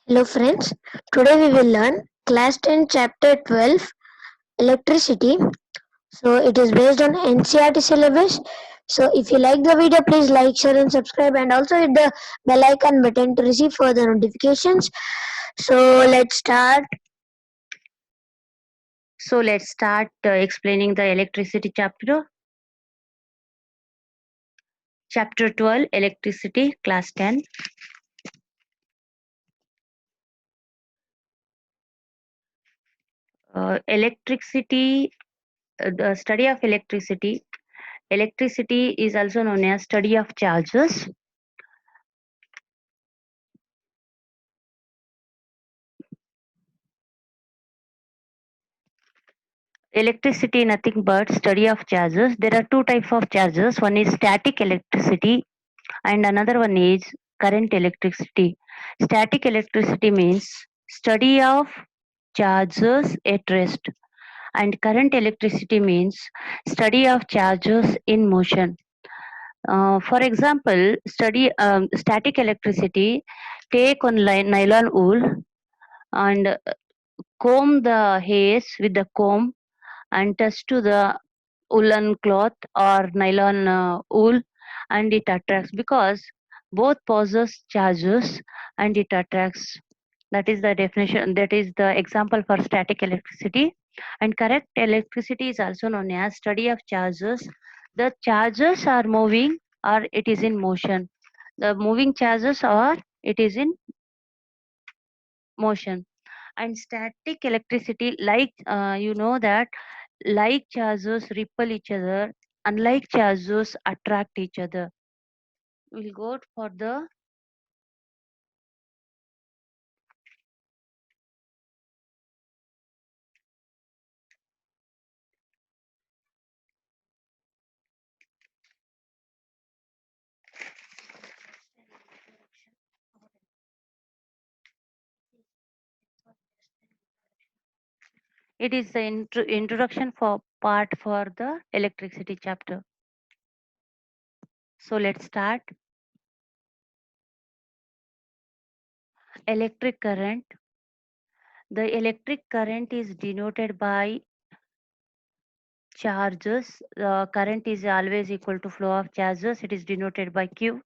Hello friends, today we will learn class 10 chapter 12 electricity. So it is based on NCERT syllabus. So if you like the video, please like, share and subscribe and also hit the bell icon button to receive further notifications. So let's start. So let's start explaining the electricity chapter. Chapter 12, Electricity, Class 10. Electricity, the study of electricity. Electricity is also known as study of charges. Electricity nothing but study of charges. There are two types of charges. One is static electricity and another one is current electricity. Static electricity means study of charges at rest, and current electricity means study of charges in motion. For example, study static electricity, take on nylon wool and comb the hairs with the comb and touch to the woolen cloth or nylon wool, and it attracts because both possess charges and it attracts. That is the definition, that is the example for static electricity. And correct electricity is also known as study of charges. The charges are moving or it is in motion. The moving charges or it is in motion. And static electricity, like you know that like charges repel each other, unlike charges attract each other. We'll go for the it is the introduction for part for the electricity chapter. So let's start. Electric current. The electric current is denoted by charges. The current is always equal to flow of charges. It is denoted by Q.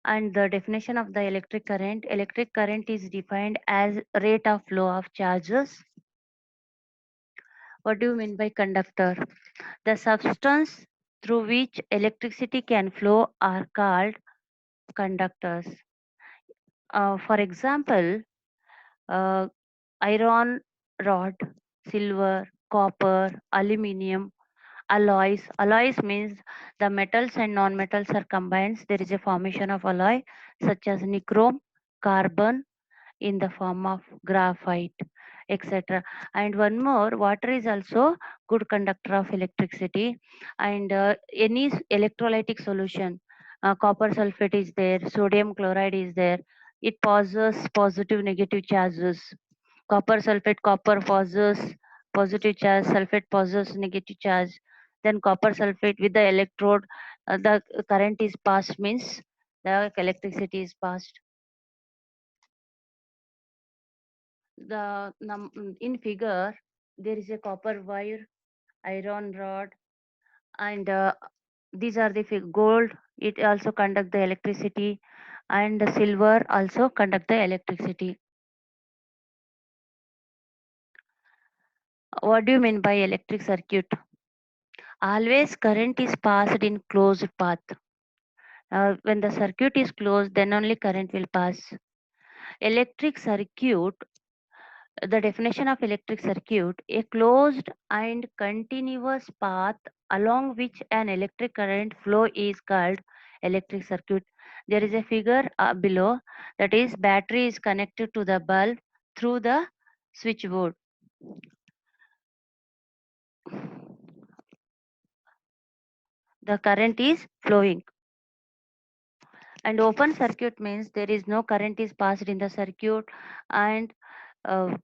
And the definition of the electric current is defined as rate of flow of charges. What do you mean by conductor? The substance through which electricity can flow are called conductors. For example, uh, iron rod, silver, copper, aluminium, alloys. Alloys means the metals and non-metals are combined. There is a formation of alloy such as nichrome, carbon in the form of graphite, etc. And one more, water is also good conductor of electricity. And any electrolytic solution, copper sulfate is there, sodium chloride is there, it possesses positive negative charges. Copper sulfate, copper possesses positive charge, sulfate possesses negative charge. Then copper sulfate with the electrode, the current is passed means the electricity is passed. In figure there is a copper wire, iron rod, and these are the gold, it also conduct the electricity, and the silver also conduct the electricity. What do you mean by electric circuit? Always current is passed in closed path. When the circuit is closed, then only current will pass. Electric circuit, the definition of electric circuit, a closed and continuous path along which an electric current flow is called electric circuit. There is a figure below, that is battery is connected to the bulb through the switchboard. The current is flowing. And open circuit means there is no current is passed in the circuit. And uh,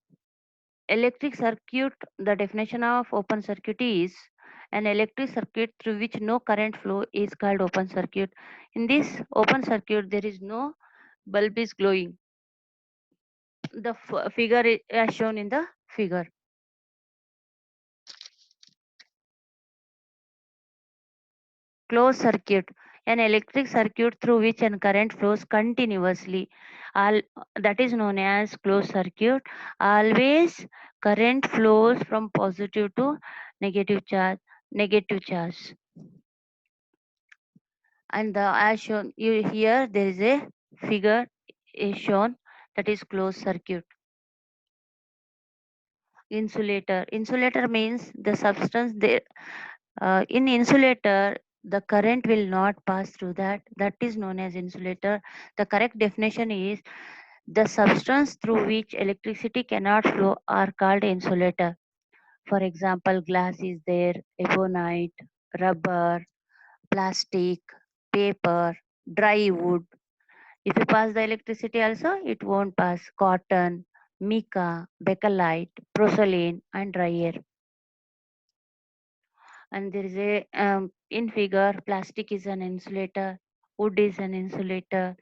electric circuit, the definition of open circuit is an electric circuit through which no current flow is called open circuit. In this open circuit, there is no bulb is glowing. The figure is as shown in the figure. Closed circuit, an electric circuit through which a current flows continuously. All, that is known as closed circuit. Always current flows from positive to negative charge. Negative charge. And as shown you here, there is a figure is shown, that is closed circuit. Insulator. Insulator means the substance there. In insulator, the current will not pass through that. That is known as insulator. The correct definition is the substance through which electricity cannot flow are called insulator. For example, glass is there, ebonite, rubber, plastic, paper, dry wood. If you pass the electricity also, it won't pass. Cotton, mica, bakelite, porcelain, and dry air. And there is a in figure, plastic is an insulator, wood is an insulator,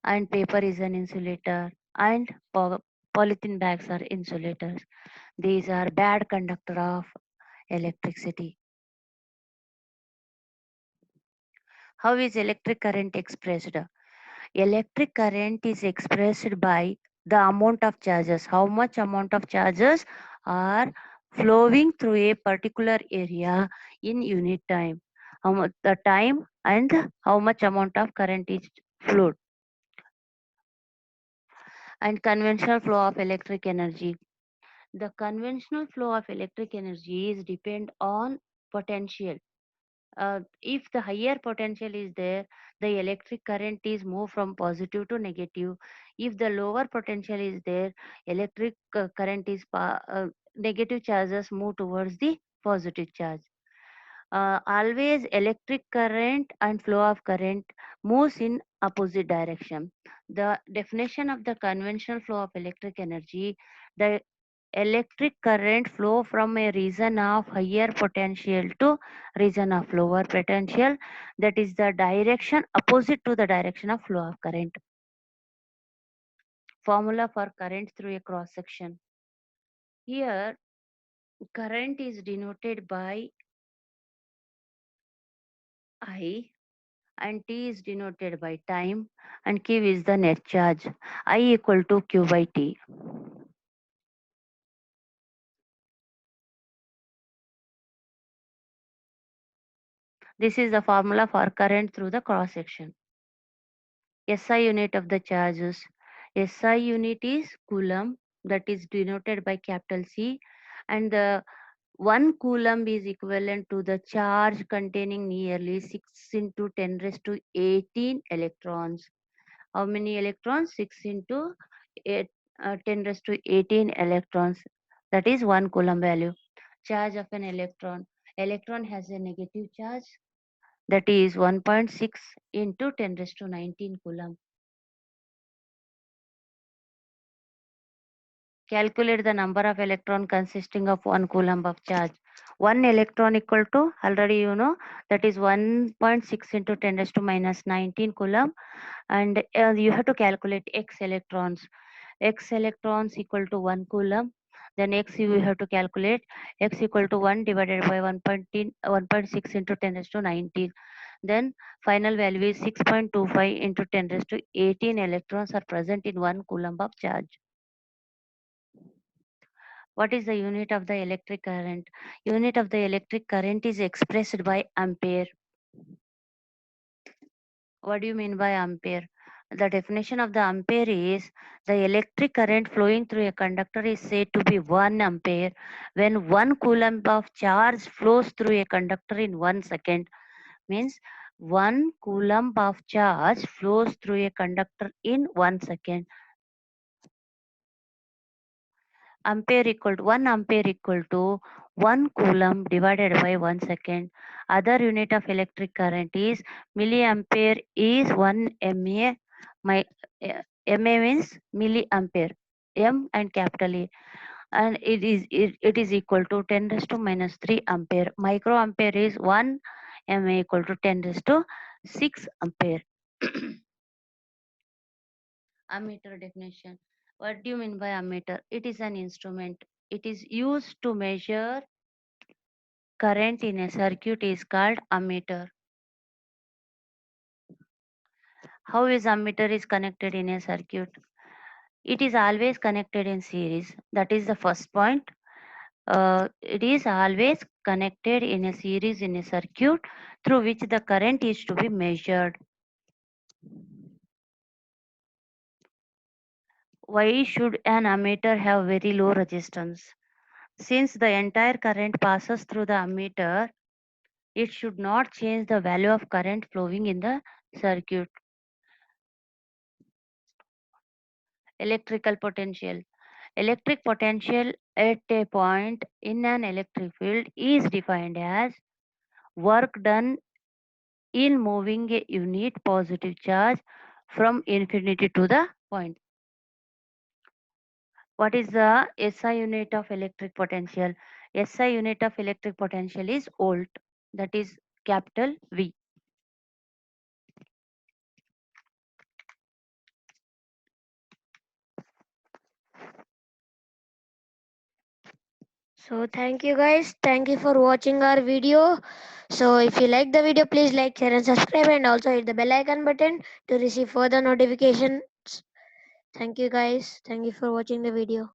and paper is an insulator, and polythene bags are insulators. These are bad conductor of electricity. How is electric current expressed? Electric current is expressed by the amount of charges. How much amount of charges are flowing through a particular area in unit time. How much the time and how much amount of current is flowed. And conventional flow of electric energy. The conventional flow of electric energy is depend on potential. If the higher potential is there, the electric current is move from positive to negative. If the lower potential is there, electric current is negative charges move towards the positive charge. Always electric current and flow of current moves in opposite direction. The definition of the conventional flow of electric energy, the electric current flow from a region of higher potential to region of lower potential, that is the direction opposite to the direction of flow of current. Formula for current through a cross section. Here current is denoted by I and T is denoted by time and Q is the net charge. I equal to Q by T. This is the formula for current through the cross section. SI unit of the charges. SI unit is coulomb, that is denoted by capital C, and the 1 coulomb is equivalent to the charge containing nearly 6 into 10 raised to 18 electrons. How many electrons? 6 into 8, 10 raised to 18 electrons. That is 1 coulomb value. Charge of an electron. Electron has a negative charge, that is 1.6 into 10 raised to 19 coulomb. Calculate the number of electron consisting of 1 coulomb of charge. 1 electron equal to, already you know, that is 1.6 into 10 raised to minus 19 coulomb. And you have to calculate x electrons. X electrons equal to 1 coulomb. Then x you have to calculate x equal to 1 divided by 1.6 into 10 raised to 19. Then final value is 6.25 into 10 raised to 18 electrons are present in 1 coulomb of charge. What is the unit of the electric current? Unit of the electric current is expressed by ampere. What do you mean by ampere? The definition of the ampere is the electric current flowing through a conductor is said to be 1 ampere when 1 coulomb of charge flows through a conductor in 1 second. Means 1 coulomb of charge flows through a conductor in 1 second. Ampere equal to 1 ampere equal to 1 coulomb divided by 1 second. Other unit of electric current is milliampere is 1 mA. MA means milliampere. M and capital A. And it is equal to 10 raised to minus 3 ampere. Microampere is 1 mA equal to 10 raised to 6 ampere. Ammeter definition. What do you mean by ammeter? It is an instrument. It is used to measure current in a circuit is called ammeter. How is ammeter is connected in a circuit? It is always connected in series. That is the first point. It is always connected in a series in a circuit through which the current is to be measured. Why should an ammeter have very low resistance? Since the entire current passes through the ammeter, it should not change the value of current flowing in the circuit. Electrical potential. Electric potential at a point in an electric field is defined as work done in moving a unit positive charge from infinity to the point. What is the SI unit of electric potential? SI unit of electric potential is volt, that is capital V. So thank you guys. Thank you for watching our video. So if you like the video, please like, share and subscribe, and also hit the bell icon button to receive further notifications. Thank you guys. Thank you for watching the video.